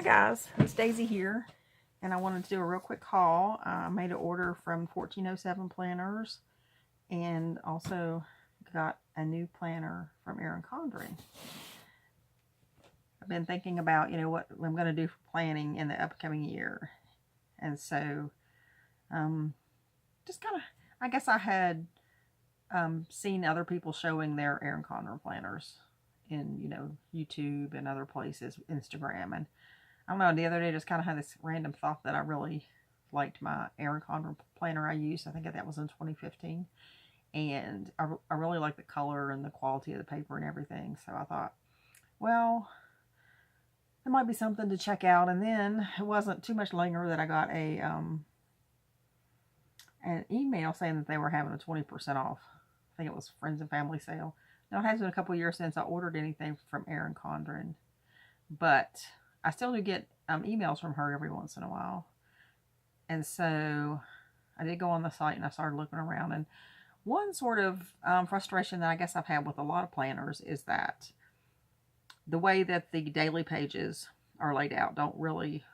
guys, it's Daisy here, and I wanted to do a real quick haul. I made an order from 1407 Planners, and also got a new planner from Erin Condren. I've been thinking about, what I'm going to do for planning in the upcoming year, and so just kind of, I guess I had seen other people showing their Erin Condren planners in, YouTube and other places, Instagram, and I don't know, the other day just kind of had this random thought that I really liked my Erin Condren planner I used. I think that was in 2015. And I really like the color and the quality of the paper and everything. So I thought, well, it might be something to check out. And then it wasn't too much later that I got an email saying that they were having a 20% off. I think it was friends and family sale. Now, it has been a couple of years since I ordered anything from Erin Condren, but I still do get emails from her every once in a while. And so I did go on the site and I started looking around. And one sort of frustration that I guess I've had with a lot of planners is that the way that the daily pages are laid out don't really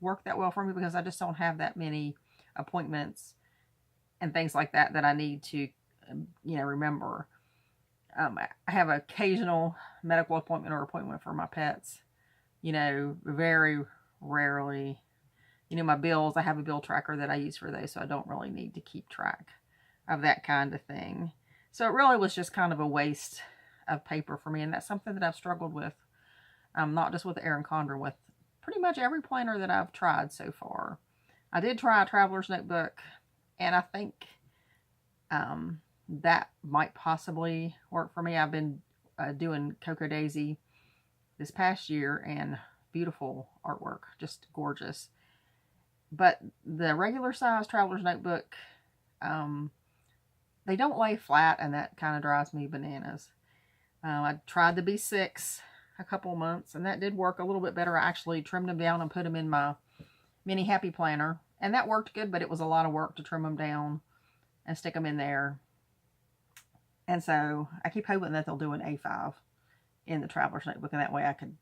work that well for me, because I just don't have that many appointments and things like that that I need to, remember. I have an occasional medical appointment or appointment for my pets. Very rarely. My bills, I have a bill tracker that I use for those, so I don't really need to keep track of that kind of thing. So it really was just kind of a waste of paper for me, and that's something that I've struggled with, not just with Erin Condren, with pretty much every planner that I've tried so far. I did try a traveler's notebook, and I think that might possibly work for me. I've been doing Cocoa Daisy this past year, and beautiful artwork, just gorgeous. But the regular size traveler's notebook, they don't lay flat, and that kind of drives me bananas. I tried the B6 a couple of months, and that did work a little bit better. I actually trimmed them down and put them in my mini happy planner, and that worked good, but it was a lot of work to trim them down and stick them in there. And so I keep hoping that they'll do an A5 in the traveler's notebook, and that way I could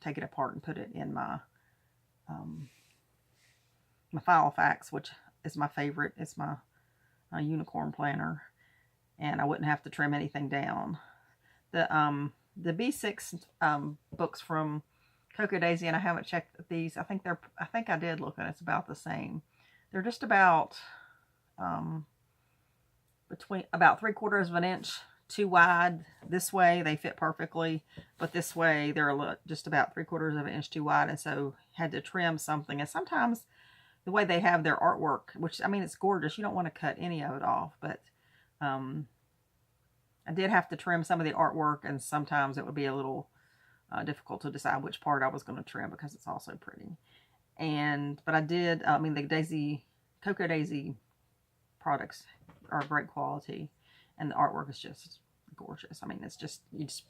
take it apart and put it in my my Filofax, which is my favorite. It's my unicorn planner, and I wouldn't have to trim anything down. The B6 books from Cocoa Daisy, and I haven't checked these. I think I did look, and it's about the same. They're just about between about 3/4 of an inch too wide. This way they fit perfectly, but this way they're just about 3/4 of an inch too wide, and so had to trim something. And sometimes the way they have their artwork, which, I mean, it's gorgeous, you don't want to cut any of it off, but I did have to trim some of the artwork, and sometimes it would be a little difficult to decide which part I was going to trim, because it's also pretty. But I did, the Cocoa Daisy products are great quality, and the artwork is just gorgeous. I mean, it's just, you just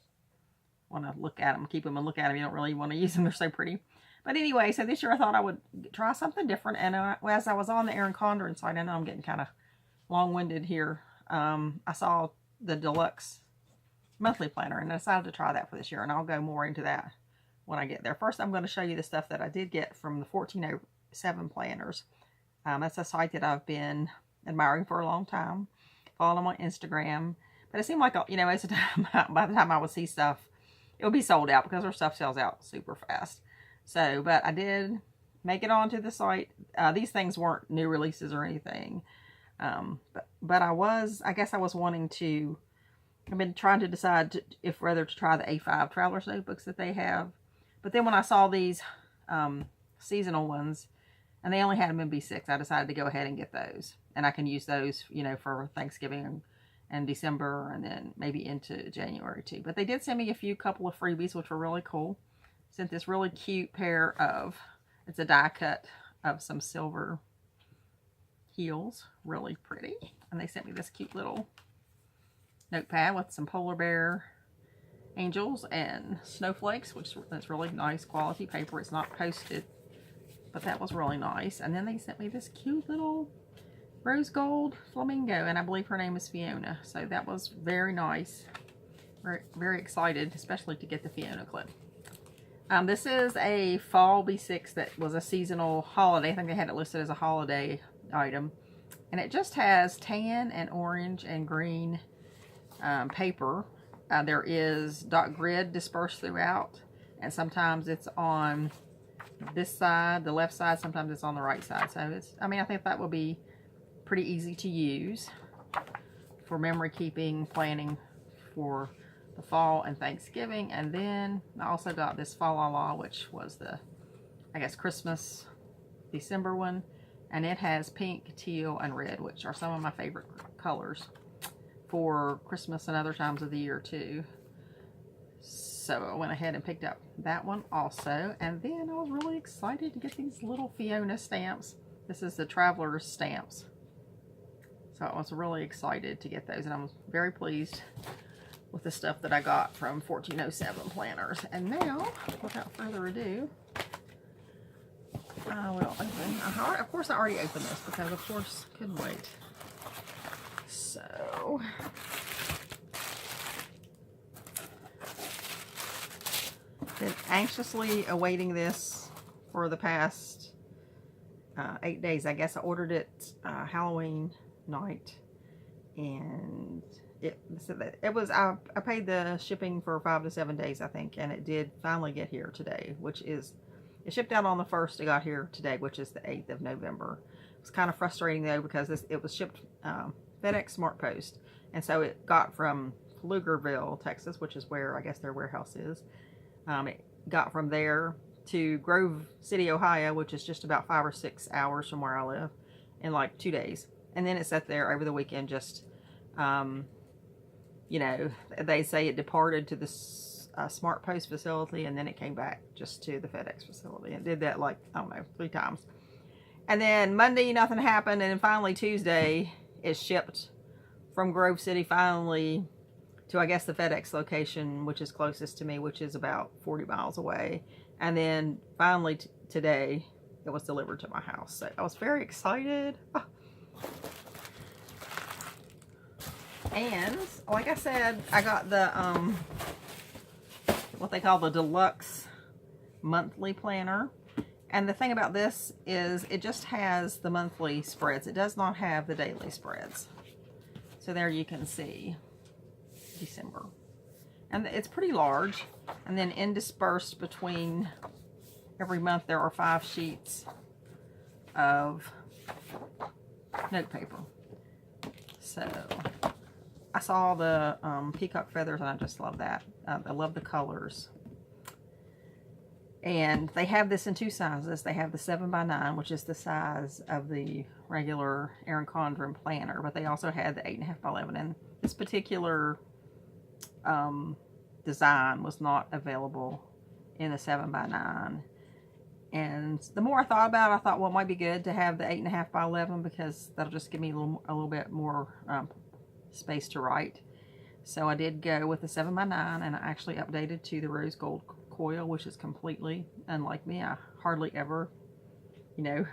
want to look at them, keep them and look at them. You don't really want to use them. They're so pretty. But anyway, so this year I thought I would try something different. And as I was on the Erin Condren site, I know I'm getting kind of long-winded here. I saw the Deluxe monthly planner, and I decided to try that for this year. And I'll go more into that when I get there. First, I'm going to show you the stuff that I did get from the 1407 planners. That's a site that I've been admiring for a long time. Follow them on Instagram. But it seemed like, most of the time, by the time I would see stuff, it would be sold out, because their stuff sells out super fast. So, but I did make it onto the site. These things weren't new releases or anything. But I guess I was wanting to, I've been trying to decide whether to try the A5 traveler's notebooks that they have. But then when I saw these seasonal ones, and they only had them in B6, I decided to go ahead and get those. And I can use those, for Thanksgiving and December, and then maybe into January too. But they did send me a couple of freebies, which were really cool. Sent this really cute pair of, it's a die cut of some silver heels, really pretty. And they sent me this cute little notepad with some polar bear angels and snowflakes, which is really nice quality paper. It's not posted, but that was really nice. And then they sent me this cute little rose gold flamingo, and I believe her name is Fiona. So that was very nice. Very, very excited, especially to get the Fiona clip. This is a fall B6 that was a seasonal holiday. I think they had it listed as a holiday item. And it just has tan and orange and green paper. There is dot grid dispersed throughout. And sometimes it's on this side, the left side. Sometimes it's on the right side. So it's, I mean, I think that will be pretty easy to use for memory keeping, planning for the fall and Thanksgiving. And then I also got this Fa La La, which was the, I guess, Christmas December one. And it has pink, teal, and red, which are some of my favorite colors for Christmas and other times of the year too. So I went ahead and picked up that one also. And then I was really excited to get these little Fiona stamps. This is the Traveler's stamps. So I was really excited to get those, and I was very pleased with the stuff that I got from 1407 Planners. And now, without further ado, I will open. Of course, I already opened this because, of course, couldn't wait. So, been anxiously awaiting this for the past 8 days. I guess I ordered it Halloween night, and it was, I paid the shipping for 5 to 7 days, I think, and it did finally get here today, which is, it shipped out on the 1st, it got here today, which is the 8th of November. It was kind of frustrating though, because it was shipped FedEx Smart Post, and so it got from Pflugerville, Texas, which is where I guess their warehouse is. It got from there to Grove City, Ohio, which is just about 5 or 6 hours from where I live, in like 2 days. And then it sat there over the weekend, just you know, they say it departed to the Smart Post facility, and then it came back just to the FedEx facility. It did that like, I don't know, 3 times. And then Monday, nothing happened. And then finally Tuesday, it shipped from Grove City finally to, I guess, the FedEx location, which is closest to me, which is about 40 miles away. And then finally today, it was delivered to my house. So I was very excited. Oh. And like I said, I got the what they call the Deluxe monthly planner. And the thing about this is it just has the monthly spreads. It does not have the daily spreads. So there you can see December. And it's pretty large. And then interspersed between every month there are 5 sheets of note paper. So I saw the peacock feathers, and I just love that. I love the colors. And they have this in 2 sizes. They have the 7x9, which is the size of the regular Erin Condren planner, but they also had the 8.5x11. And this particular design was not available in the 7x9. And the more I thought about it, I thought, well, it might be good to have the 8.5x11 because that'll just give me a little bit more space to write. So I did go with the 7x9, and I actually updated to the rose gold coil, which is completely unlike me. I hardly ever, you know,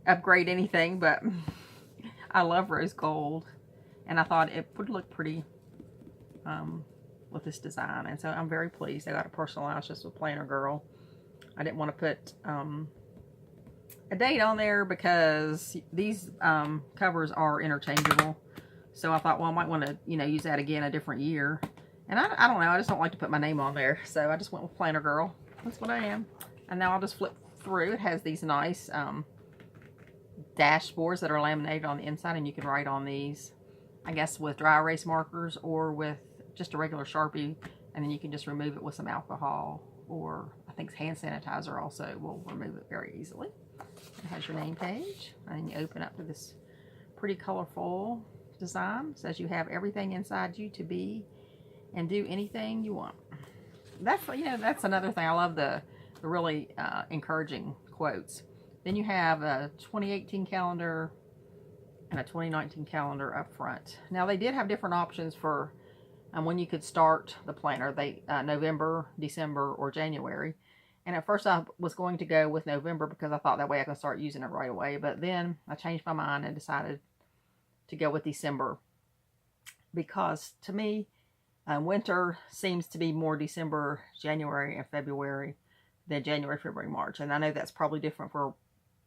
upgrade anything, but I love rose gold, and I thought it would look pretty with this design. And so I'm very pleased. I got it personalized just with Planner Girl. I didn't want to put a date on there because these covers are interchangeable. So I thought, well, I might want to, you know, use that again a different year. And I don't know, I just don't like to put my name on there. So I just went with Planner Girl. That's what I am. And now I'll just flip through. It has these nice dashboards that are laminated on the inside, and you can write on these, I guess, with dry erase markers or with just a regular Sharpie, and then you can just remove it with some alcohol, or I think hand sanitizer also will remove it very easily. It has your name page, and then you open up to this pretty colorful design. It says you have everything inside you to be and do anything you want. That's, you know, that's another thing. I love the really encouraging quotes. Then you have a 2018 calendar and a 2019 calendar up front. Now they did have different options for when you could start the planner. They November, December, or January. And at first I was going to go with November because I thought that way I could start using it right away. But then I changed my mind and decided to go with December, because to me, Winter seems to be more December, January, and February than January, February, March. And I know that's probably different for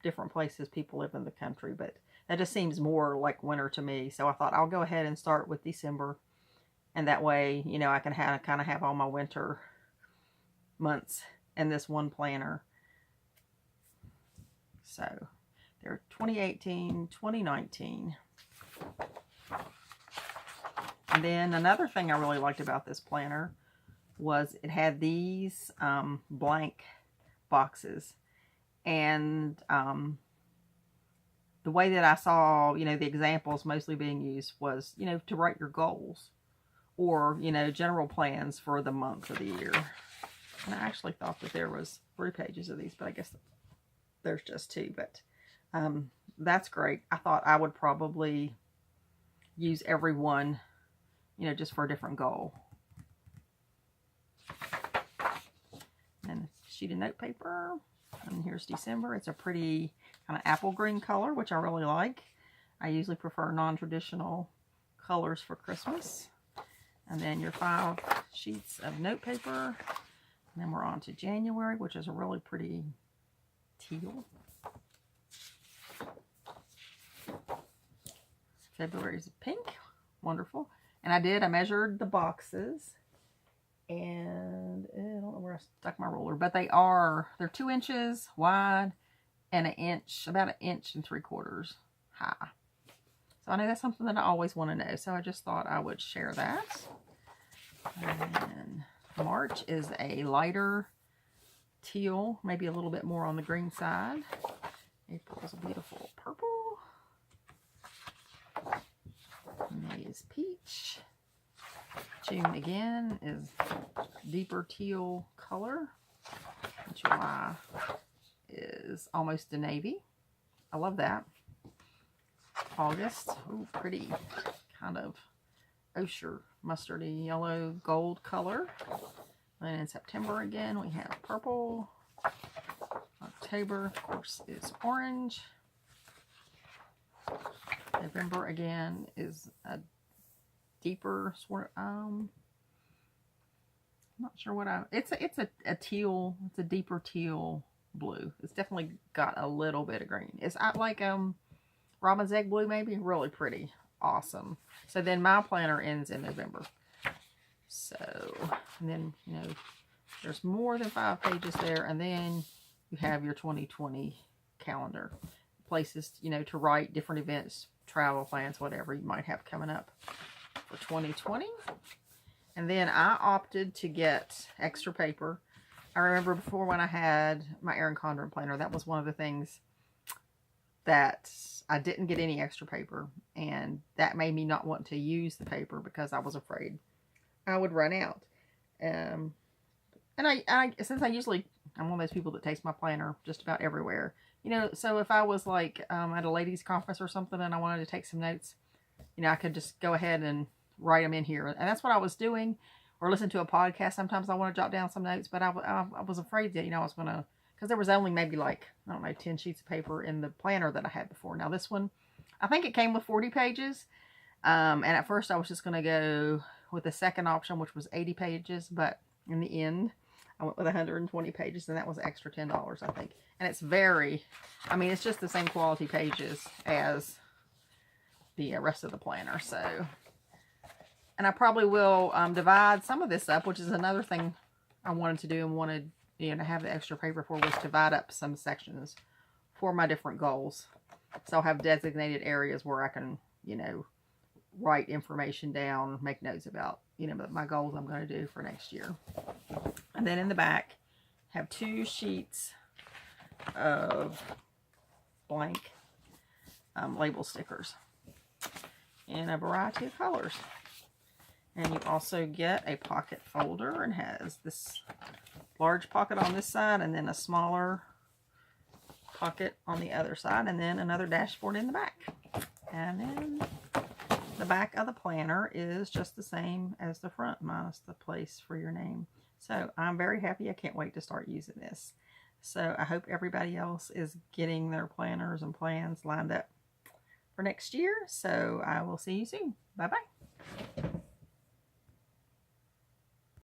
different places people live in the country, but that just seems more like winter to me. So I thought I'll go ahead and start with December. And that way, you know, I can kind of have all my winter months in this one planner. So they're 2018, 2019. And then another thing I really liked about this planner was it had these blank boxes. And the way that I saw, you know, the examples mostly being used was, you know, to write your goals or, you know, general plans for the month or the year. And I actually thought that there was 3 pages of these, but I guess there's just 2. But that's great. I thought I would probably use every one, you know, just for a different goal. And a sheet of note paper. And here's December. It's a pretty kind of apple green color, which I really like. I usually prefer non-traditional colors for Christmas. And then your 5 sheets of note paper. And then we're on to January, which is a really pretty teal. February is pink. Wonderful. And I measured the boxes. And I don't know where I stuck my ruler, but they're 2 inches wide and about 1.75 inches high. So I know that's something that I always want to know. So I just thought I would share that. And March is a lighter teal, maybe a little bit more on the green side. April is a beautiful purple. May is peach. June again is deeper teal color. July is almost a navy. I love that. August, ooh, pretty kind of ochre, mustardy yellow gold color. And in September again we have purple. October, of course, is orange. November again is a deeper sort of, I'm not sure what it's a teal, it's a deeper teal blue. It's definitely got a little bit of green. It's like robin's egg blue, maybe. Really pretty. Awesome. So then my planner ends in November. So, and then, you know, there's more than 5 pages there, and then you have your 2020 calendar. Places, you know, to write different events, travel plans, whatever you might have coming up for 2020. And then I opted to get extra paper. I remember before when I had my Erin Condren planner, that was one of the things that I didn't get any extra paper. And that made me not want to use the paper because I was afraid I would run out. And since I'm one of those people that takes my planner just about everywhere. You know, so if I was like at a ladies' conference or something and I wanted to take some notes, you know, I could just go ahead and write them in here. And that's what I was doing. Or listen to a podcast. Sometimes I want to jot down some notes, but I was afraid that, you know, I was going to, because there was only maybe like, I don't know, 10 sheets of paper in the planner that I had before. Now this one, I think it came with 40 pages. And at first I was just going to go with the second option, which was 80 pages. But in the end, I went with 120 pages, and that was extra $10, I think. And it's it's just the same quality pages as the rest of the planner. So, and I probably will divide some of this up, which is another thing I wanted to do and wanted, you know, to have the extra paper for, was divide up some sections for my different goals. So I'll have designated areas where I can, you know, write information down, make notes about, you know, my goals I'm going to do for next year. And then in the back, have 2 sheets of blank label stickers in a variety of colors. And you also get a pocket folder, and has this large pocket on this side and then a smaller pocket on the other side, and then another dashboard in the back. And then the back of the planner is just the same as the front, minus the place for your name. So I'm very happy. I can't wait to start using this. So I hope everybody else is getting their planners and plans lined up for next year. So I will see you soon. Bye-bye.